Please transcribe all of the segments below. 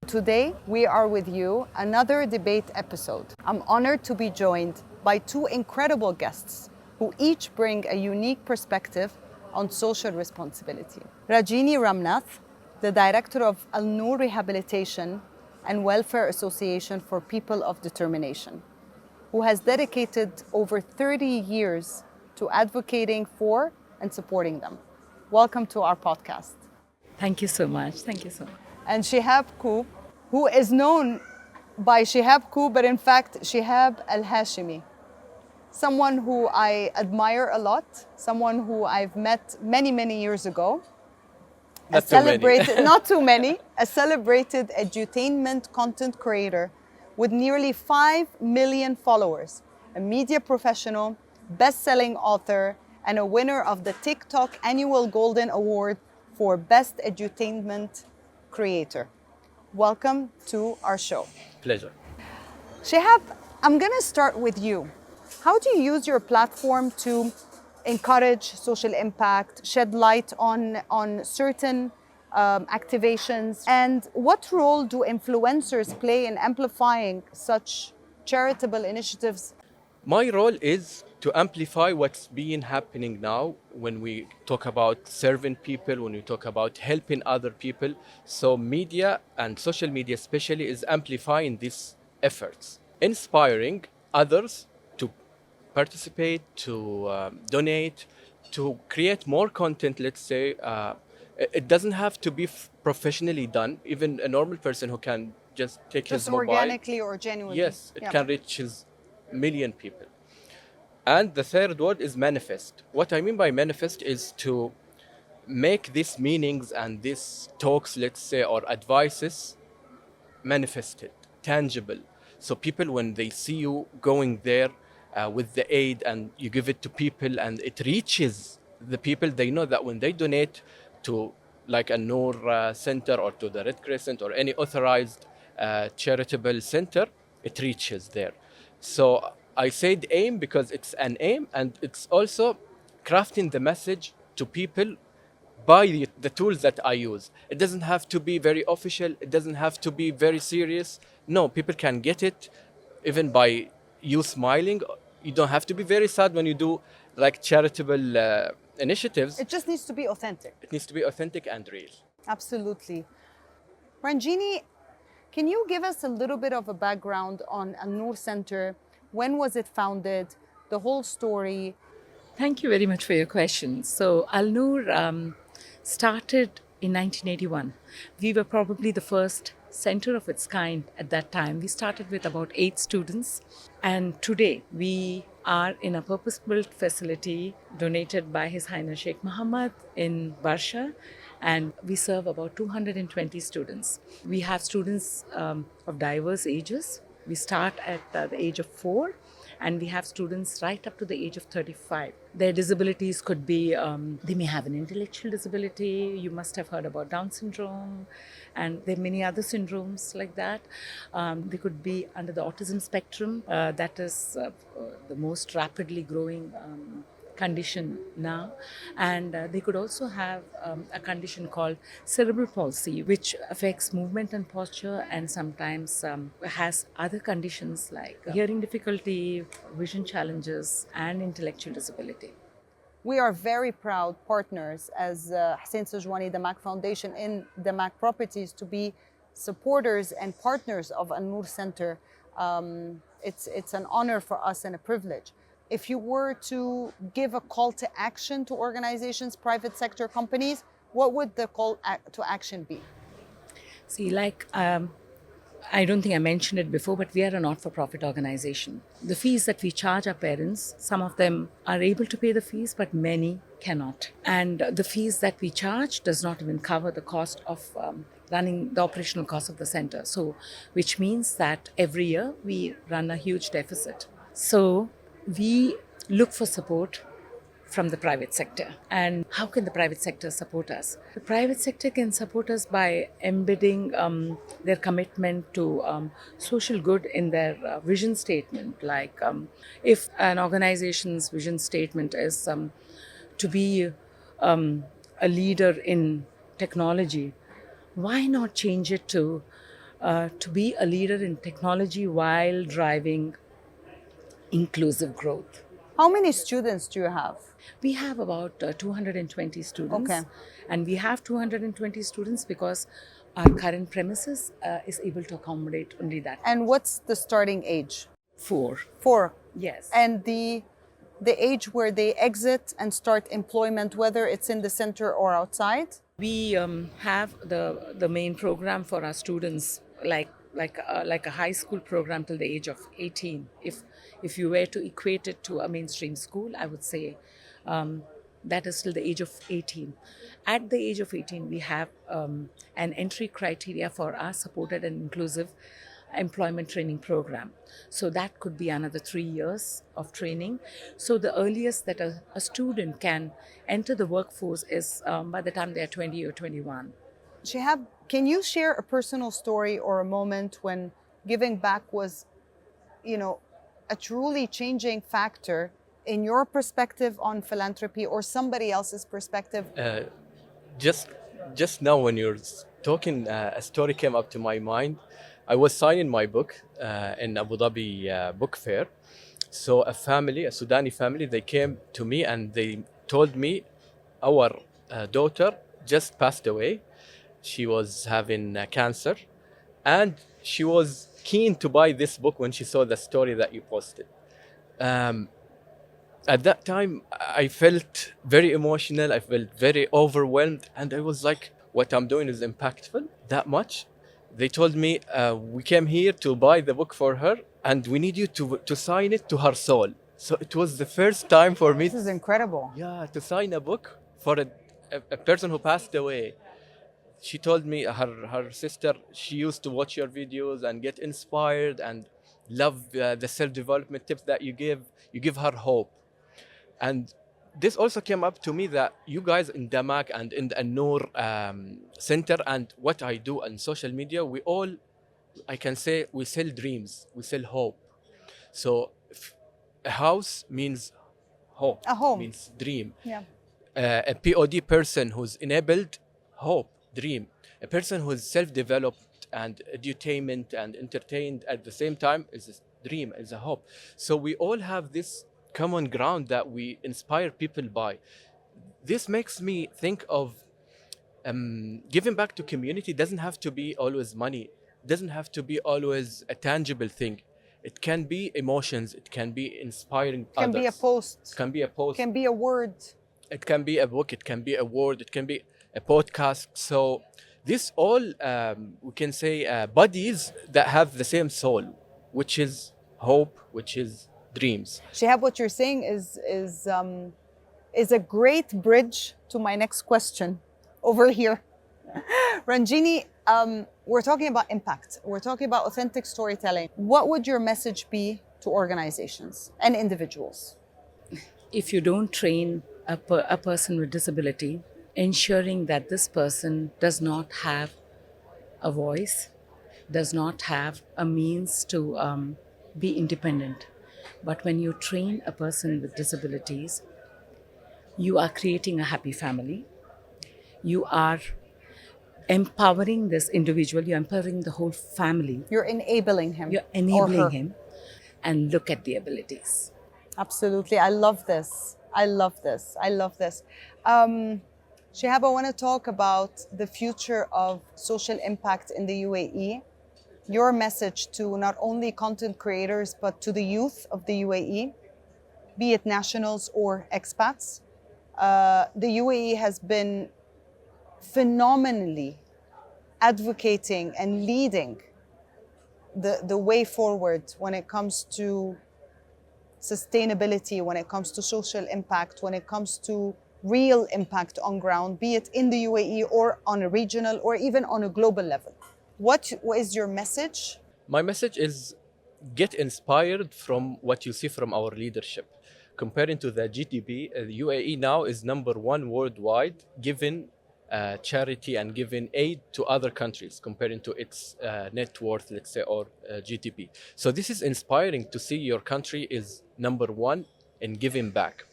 Today, we are with you, another debate episode. I'm honored to be joined by two incredible guests who each bring a unique perspective on social responsibility. Ranjini Ramnath, the director of Alnoor Rehabilitation and Welfare Association for People of Determination, who has dedicated over 30 years to advocating for and supporting them. Welcome to our podcast. Thank you so much. Thank you so much. And Shihabko, who is known by Shihabko, but in fact, Shihab al-Hashimi. Someone who I admire a lot, someone who I've met many, many years ago. Not too many. A celebrated edutainment content creator with nearly 5 million followers, a media professional, best-selling author, and a winner of the TikTok Annual Golden Award for Best Edutainment Creator. Welcome to our show. Pleasure. Shihab, I'm going to start with you. How do you use your platform to encourage social impact, shed light on certain activations? And what role do influencers play in amplifying such charitable initiatives? My role is to amplify what's been happening now when we talk about serving people, when we talk about helping other people. So media and social media especially is amplifying these efforts, inspiring others to participate, to donate, to create more content, let's say. It doesn't have to be professionally done. Even a normal person who can just take his mobile. Organically or genuinely. Yes, it can reach his million people. And the third word is manifest. What I mean by manifest is to make these meanings and these talks, let's say, or advices manifested, tangible. So people, when they see you going there with the aid and you give it to people and it reaches the people, they know that when they donate to like Alnoor Center or to the Red Crescent or any authorized charitable center, it reaches there. So I said aim because it's an aim, and it's also crafting the message to people by the tools that I use. It doesn't have to be very official. It doesn't have to be very serious. No, people can get it even by you smiling. You don't have to be very sad when you do like charitable initiatives. It just needs to be authentic. It needs to be authentic and real. Absolutely. Ranjini, can you give us a little bit of a background on Alnoor Center? When was it founded? The whole story? Thank you very much for your question. So Alnoor started in 1981. We were probably the first center of its kind at that time. We started with about 8 students. And today we are in a purpose-built facility donated by His Highness Sheikh Mohammed in Barsha. And we serve about 220 students. We have students of diverse ages. We start at the age of 4, and we have students right up to the age of 35. Their disabilities could be, they may have an intellectual disability. You must have heard about Down syndrome, and there are many other syndromes like that. They could be under the autism spectrum. That is the most rapidly growing condition now, and they could also have a condition called cerebral palsy, which affects movement and posture, and sometimes has other conditions like hearing difficulty, vision challenges, and intellectual disability. We are very proud partners as Hussein Sajwani DAMAC Foundation in DAMAC Properties to be supporters and partners of Alnoor Center. It's an honor for us and a privilege. If you were to give a call to action to organizations, private sector companies, what would the call to action be? See, I don't think I mentioned it before, but we are a not-for-profit organization. The fees that we charge our parents, some of them are able to pay the fees, but many cannot. And the fees that we charge does not even cover the cost of running the operational cost of the center. So, which means that every year we run a huge deficit. So, we look for support from the private sector. And how can the private sector support us? The private sector can support us by embedding their commitment to social good in their vision statement. Like if an organization's vision statement is to be a leader in technology, why not change it to to be a leader in technology while driving inclusive growth. How many students do you have? We have about 220 students. Okay. And we have 220 students because our current premises is able to accommodate only that. And what's the starting age? 4. 4. Yes. And the age where they exit and start employment, whether it's in the center or outside? We have the main program for our students, like a high school program till the age of 18. If you were to equate it to a mainstream school, I would say that is till the age of 18. At the age of 18, we have an entry criteria for our supported and inclusive employment training program. So that could be another 3 years of training. So the earliest that a student can enter the workforce is by the time they are 20 or 21. Shihab, can you share a personal story or a moment when giving back was, a truly changing factor in your perspective on philanthropy or somebody else's perspective? Just now when you're talking, a story came up to my mind. I was signing my book in Abu Dhabi book fair. So a Sudani family, they came to me and they told me our daughter just passed away. She was having cancer, and she was keen to buy this book when she saw the story that you posted. At that time, I felt very emotional. I felt very overwhelmed, and I was like, what I'm doing is impactful that much. They told me, we came here to buy the book for her, and we need you to sign it to her soul. So it was the first time for me. This is incredible. Yeah, to sign a book for a person who passed away. She told me her sister, she used to watch your videos and get inspired and love the self-development tips that you give. You give her hope. And this also came up to me that you guys in DAMAC and in the Alnoor Center and what I do on social media, we all, I can say, we sell dreams, we sell hope. So a house means hope. A home. Means dream. Yeah. A POD person who's enabled, hope, dream. A person who's self-developed and edutainment and entertained at the same time is a dream, is a hope. So we all have this common ground that we inspire people by. This makes me think of giving back to community. Doesn't have to be always money. Doesn't have to be always a tangible thing. It can be emotions. It can be inspiring others. Can be a post. It can be a post. Can be a word. It can be a book. It can be a word. It can be a podcast. So this all, we can say, bodies that have the same soul, which is hope, which is dreams. Shihab, what you're saying is a great bridge to my next question over here. Ranjini, we're talking about impact. We're talking about authentic storytelling. What would your message be to organizations and individuals? If you don't train a person with disability, ensuring that this person does not have a voice, does not have a means to be independent. But when you train a person with disabilities, you are creating a happy family. You are empowering this individual, you're empowering the whole family. You're enabling him. You're enabling him. And look at the abilities. Absolutely. I love this. I love this. I love this. Shihab, I want to talk about the future of social impact in the UAE. Your message to not only content creators, but to the youth of the UAE, be it nationals or expats. The UAE has been phenomenally advocating and leading the way forward when it comes to sustainability, when it comes to social impact, when it comes to real impact on ground, be it in the UAE or on a regional or even on a global level. What is your message? My message is get inspired from what you see from our leadership. Comparing to the GDP, the UAE now is #1 worldwide, giving charity and giving aid to other countries, comparing to its net worth, let's say, or GDP. So this is inspiring to see your country is #1 in giving back.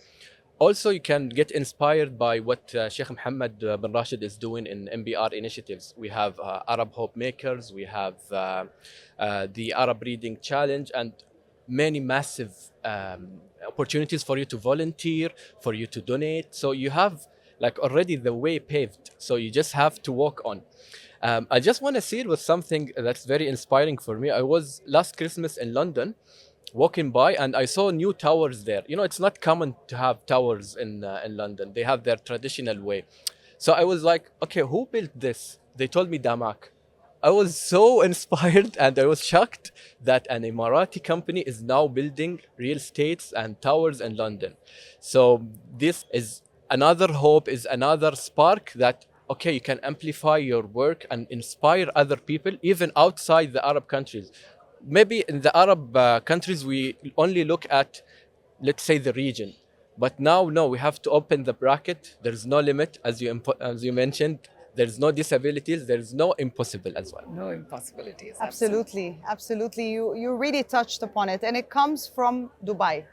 Also, you can get inspired by what Sheikh Mohammed bin Rashid is doing in MBR initiatives. We have Arab Hope Makers, we have the Arab Reading Challenge, and many massive opportunities for you to volunteer, for you to donate. So you have like already the way paved. So you just have to walk on. I just want to see it with something that's very inspiring for me. I was last Christmas in London, walking by, and I saw new towers there. You know, it's not common to have towers in London. They have their traditional way. So I was like, okay, who built this? They told me DAMAC. I was so inspired, and I was shocked that an Emirati company is now building real estates and towers in London. So this is another hope, is another spark that, okay, you can amplify your work and inspire other people, even outside the Arab countries. Maybe in the Arab countries, we only look at, let's say, the region. But now, no, we have to open the bracket. There's no limit, as you mentioned. There's no disabilities. There's no impossible as well. No impossibilities. Absolutely, absolutely. You really touched upon it. And it comes from Dubai.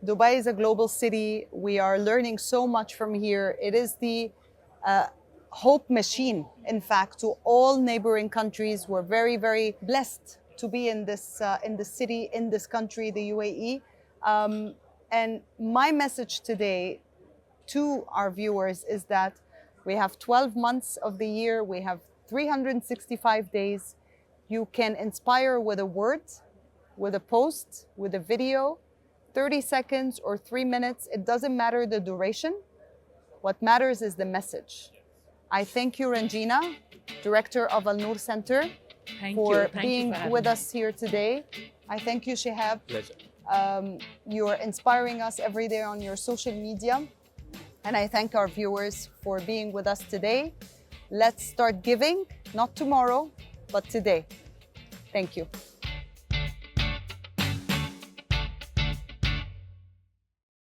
Dubai is a global city. We are learning so much from here. It is the hope machine, in fact, to all neighboring countries. We're very, very blessed to be in this city, in this country, the UAE. And my message today to our viewers is that we have 12 months of the year. We have 365 days. You can inspire with a word, with a post, with a video, 30 seconds or 3 minutes. It doesn't matter the duration. What matters is the message. I thank you, Ranjina, Director of Alnoor Center, for being with us here today. I thank you, Shihab. Pleasure. You're inspiring us every day on your social media. And I thank our viewers for being with us today. Let's start giving, not tomorrow, but today. Thank you.